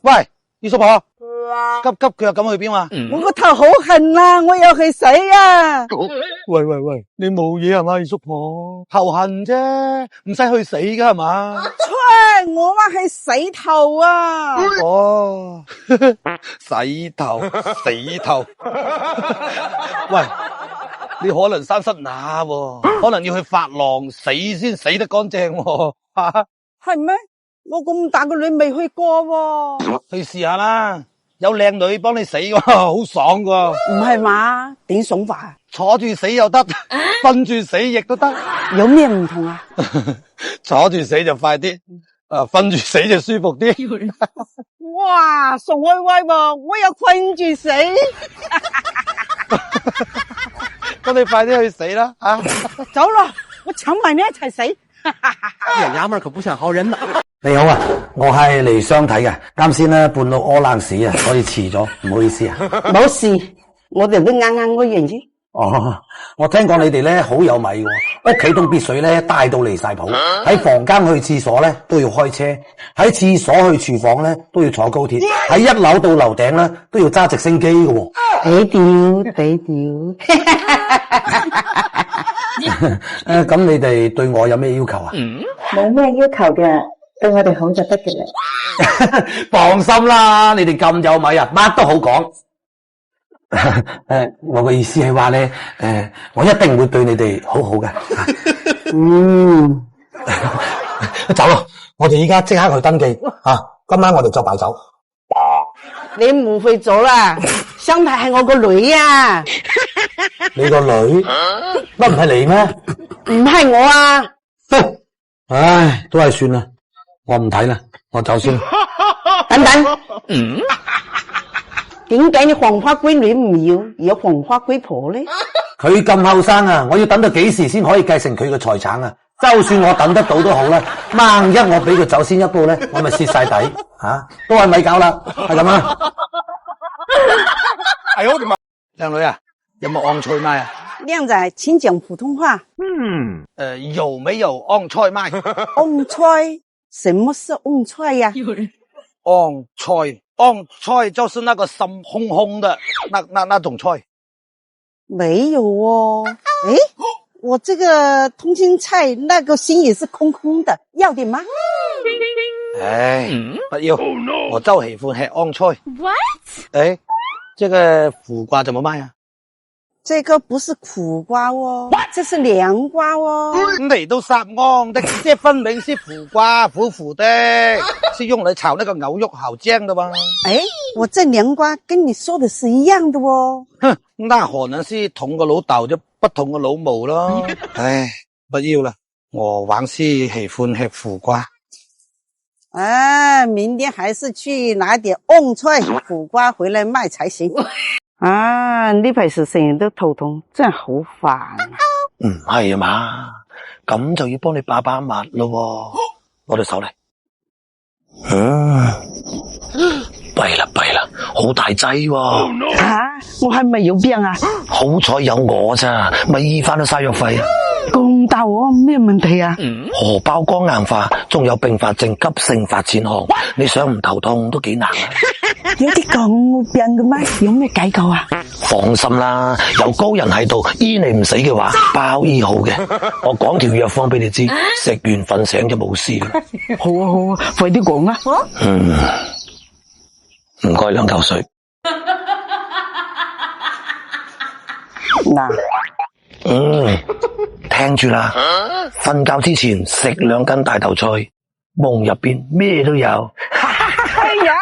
喂，二叔婆，急急腳咁去邊啊？我個頭好痕啊，我要去死啊！喂，你冇嘢係嘛？二叔婆，頭痕啫，唔使去死噶係嘛？吹，我話係洗頭啊！哦，洗頭，死頭。喂，你可能生濕乸喎，可能要去髮廊死先死得乾淨喎。係咩？我咁大個女未去過喎。去試下啦，有靚女幫你死喎，好爽噶。唔係嘛？點爽法？坐住死又得，瞓住死亦都得。有咩唔同啊？坐住死就快啲，瞓住死就舒服啲。哇，爽威威喎！我又瞓住死。咁你快啲去死啦！啊，走啦，我搶埋你一齊死。這娘們可不像好人呐！你好啊，我係嚟相睇嘅，啱先咧半路屙冷屎啊，所以遲咗，唔好意思啊。冇事，我哋都啱啱嗰樣啫。哦，我聽講你哋咧好有米喎，屋企東別水咧大到離晒譜，喺房間去廁所咧都要開車，喺廁所去廚房咧都要坐高鐵，喺一樓到樓頂咧都要揸直升機嘅喎。低調低調。咁你哋對我有咩要求啊？冇咩要求嘅，對我哋好就得嘅啦。放心啦，你哋咁有米啊，乜都好講。我嘅意思係話咧，我一定會對你哋好好嘅。走咯，我哋依家即刻去登記啊！今晚我哋作擺酒。你誤會咗啦，相睇係我個女啊。你個女乜唔係你咩？唔係我啊。唉，都係算啦，我唔睇啦，我走先。等等。點解你黃花閨女唔要，而有黃花閨婆咧？佢咁後生啊，我要等到幾時先可以繼承佢嘅財產啊？就算我等得到都好啦，萬一我俾佢走先一步咧，我咪蝕晒底吓，都係咪搞啦，係咁啊！哎呦我的媽！靚女啊，有冇昂菜麥啊？靚仔，請講普通話。有沒有昂菜麥？昂菜，什麼是昂菜呀？昂菜就是那個心紅紅的那種菜。沒有哦。誒，我這個通心菜那個心也是空空的，要點嗎？唉，不要，我就喜歡吃昂菜。What？誒，這個苦瓜怎麼賣啊？這個不是苦瓜哦，這是涼瓜哦。你都撒謊的，這分明是苦瓜，苦苦的，是用來炒那個牛肉好醬的吧？哎，我這涼瓜跟你說的是一樣的哦。哼，那可能是同個老豆就不同個老母咯。唉，不要啦，我還是喜歡吃苦瓜。啊，明天還是去拿點旺菜、苦瓜回來賣才行。啊，呢排時成日都頭痛，真係好煩。唔係啊嘛，咁就要幫你把把脈咯。攞對手嚟。弊啦，好大劑喎。吓，我係咪有病啊？好彩有我咋，咪醫翻都嘥藥費。咁大鑊咩問題啊？荷包肝硬化，仲有併發症急性發展項，你想唔頭痛都幾難啊！有啲咁病嘅咩？有咩解救啊？放心啦，有高人喺度醫你唔死嘅話，包醫好嘅。我講條藥方俾你知，食完瞓醒就冇事啦。好啊，快啲講啊！唔該2嚿水。嗱，聽住啦，瞓覺之前食2斤大頭菜，夢入邊咩都有。哎呀，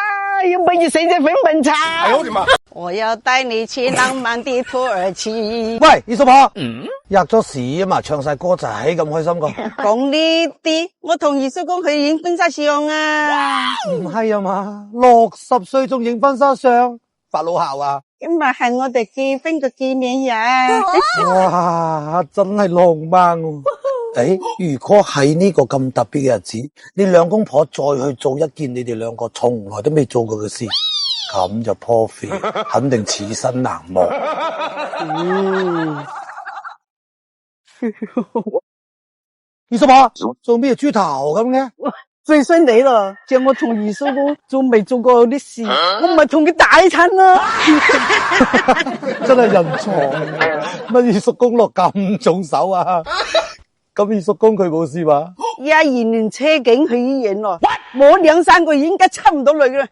要不如食隻粉笨茶。哎呦我的媽！我要帶你去浪漫的土耳其。喂，二叔婆，入咗市啊嘛，唱晒歌仔咁開心個。講呢啲，我同二叔公去影婚紗相啊。唔係啊嘛，60歲仲影婚紗相，發老姣啊！今日係我哋結婚嘅紀念日。哇，真係浪漫喎！如果喺呢個咁特別嘅日子，你兩公婆再去做一件你哋兩個從來都未做過嘅事，咁就破費，肯定此生難忘。二叔婆做咩豬頭咁嘅？最衰你啦，叫我同二叔公做未做過啲事，我唔係同佢大親啦。真係人才，乜二叔公落咁重手啊？咁二叔公佢冇事嘛12年車警去醫院咯，摸2-3個月應該出唔到嚟啦。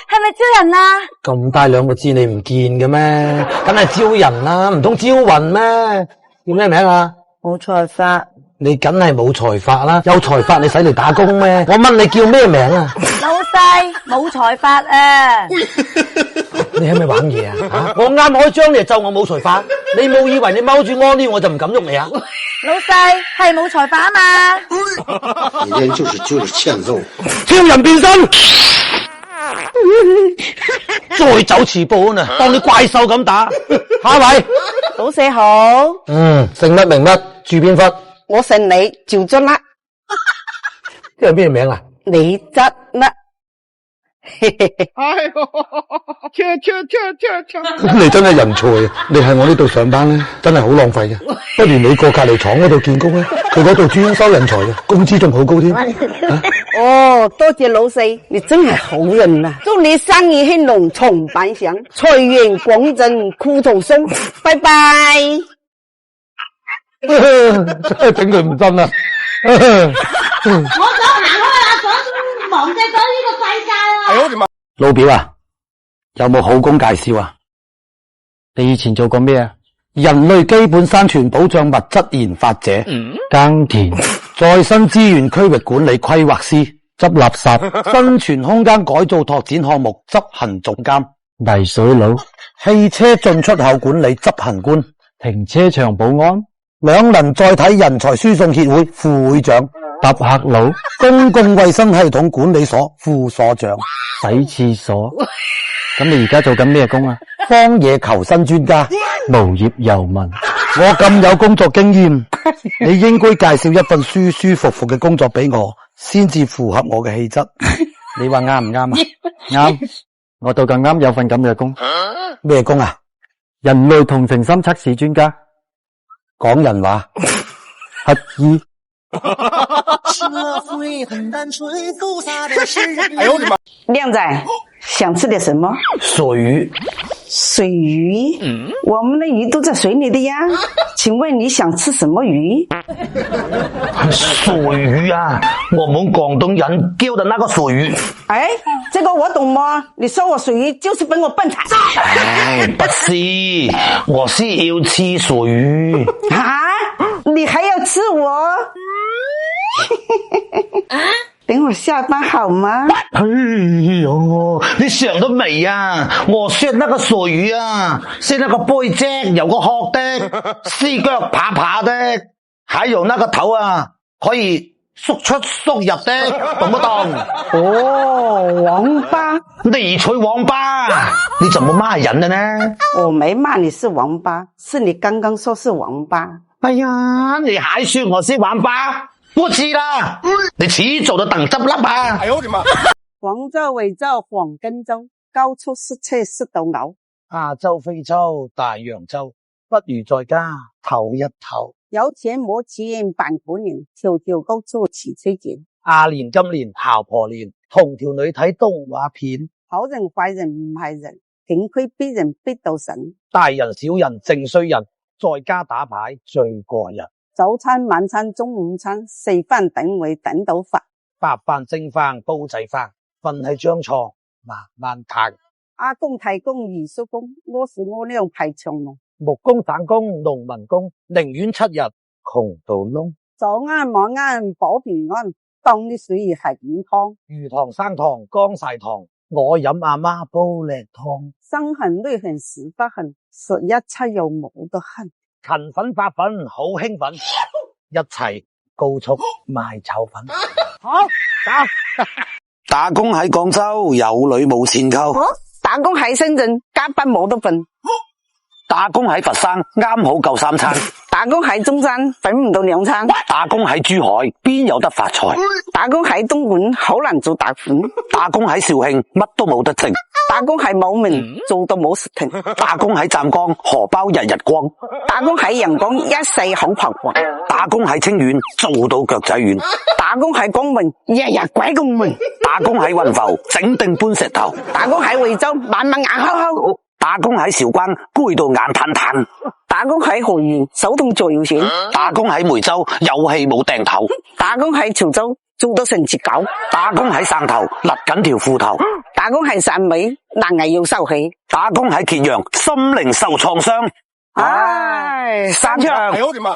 係咪招人啊？咁大兩個字你唔見嘅咩？梗係招人啦，唔通招魂咩？叫咩名啊？冇才法，你梗係冇才法啦，有才法你使嚟打工咩？我問你叫咩名啊？老細冇才法啊！你係咪玩嘢啊？我啱開張你就咒我冇才法，你冇以為你踎住安呢我就唔敢喐你啊？老細係冇才法啊嘛！你人就是欠揍，超人變身，再走遲步啊！當你怪獸咁打，下一位。老細好，姓乜名乜，住邊忽？我姓李，趙卒甩，呢個咩名啊？李卒甩。你真係人才啊！你喺我呢度上班咧，真係好浪費嘅。不如你過隔籬廠嗰度見工咧，去嗰度專收人才嘅，工資仲好高添。哦，多謝老細，你真係好人啊！祝你生意興隆，重版響，財源廣進，庫途鬆，拜拜。真係頂佢唔真啊！我想行開啦，想忘記咗呢個世界啦。老表啊，有冇好工介紹啊？你以前做過咩啊？人類基本生存保障物質研發者，耕田，再生資源區域管理規劃師，執垃圾，生存空間改造拓展項目執行總監，泥水佬，汽車進出口管理執行官，停車場保安，兩輪載體人才輸送協會副會長，搭客佬，公共衛生系統管理所副所長，洗廁所。咁你而家做緊咩工啊？荒野求生專家，無業遊民。我咁有工作經驗，你應該介紹一份舒舒服服嘅工作俾我，先至符合我嘅氣質。你話啱唔啱啊？啱，我到咁啱有份咁嘅工。咩工啊？人類同情心測試專家，講人話，乞衣。靓仔，想吃点什么？水魚。水魚？我們的魚都在水裏的呀。請問你想吃什麼魚？水魚啊，我們廣東人叫的那個水魚。哎，這個我懂嗎？你說我水魚就是本我笨慘。哎，不是，我是要吃水魚。啊？你還要吃我？等我下班好嗎？哎呦，你想得美啊！我說那個水魚啊，是那個背脊有個殼的，四腳爬爬的，還有那個頭啊，可以縮出縮入的，懂不懂？哦，王八，你吹王八，你怎麼罵人的呢？我沒罵你是王八，是你剛剛說是王八。哎呀，你還說我是王八？不知啦，你遲早都等執笠啊！廣州、惠州、黃金周，高速塞車塞到嘔。亞洲、非洲、大洋洲，不如在家唞一唞。有錢冇錢辦本年，條條高速騎車見。阿年今年姣婆年，同條女睇動畫片。好人壞人唔係人，警區逼人逼到神。大人小人正衰人，在家打牌最過癮。早餐、晚餐、中午餐，4飯等位等到發。白飯、蒸飯、煲仔飯，瞓喺張床慢慢嘆。阿公、太公、二叔公，屙屎屙尿排長龍。木工、散工、農民工，寧願7日窮到窿。早安晚安保平安，當啲水兒係健康。魚塘生糖乾晒糖，我飲阿媽煲靚湯。生痕累痕死不痕，11、7又冇得恨。勤奮發奮好興奮，一齊高速賣炒粉。好，走。打工喺廣州有女冇錢溝，打工喺深圳加班冇得瞓，打工喺佛山啱好夠3餐。打工喺中山搵唔到兩餐，打工喺珠海邊有得發財？打工喺東莞好難做大款，打工喺肇慶乜都冇得剩，打工喺武鳴做到冇食停，打工喺湛江荷包日日光，打工喺陽江一世好彷徨，打工喺清遠做到腳仔軟，打工喺江門日日鬼咁悶，打工喺雲浮整定搬石頭，打工喺惠州晚晚眼睩睩，打工喺韶關攰到眼攤攤，打工喺河源手痛做搖錢，打工喺梅州有氣冇掟頭，打工喺潮州做到成隻狗，打工喺汕頭勒緊條褲頭，打工喺汕尾難捱要收起，打工喺揭陽心靈受創傷。唉，散場。哎呦我的媽！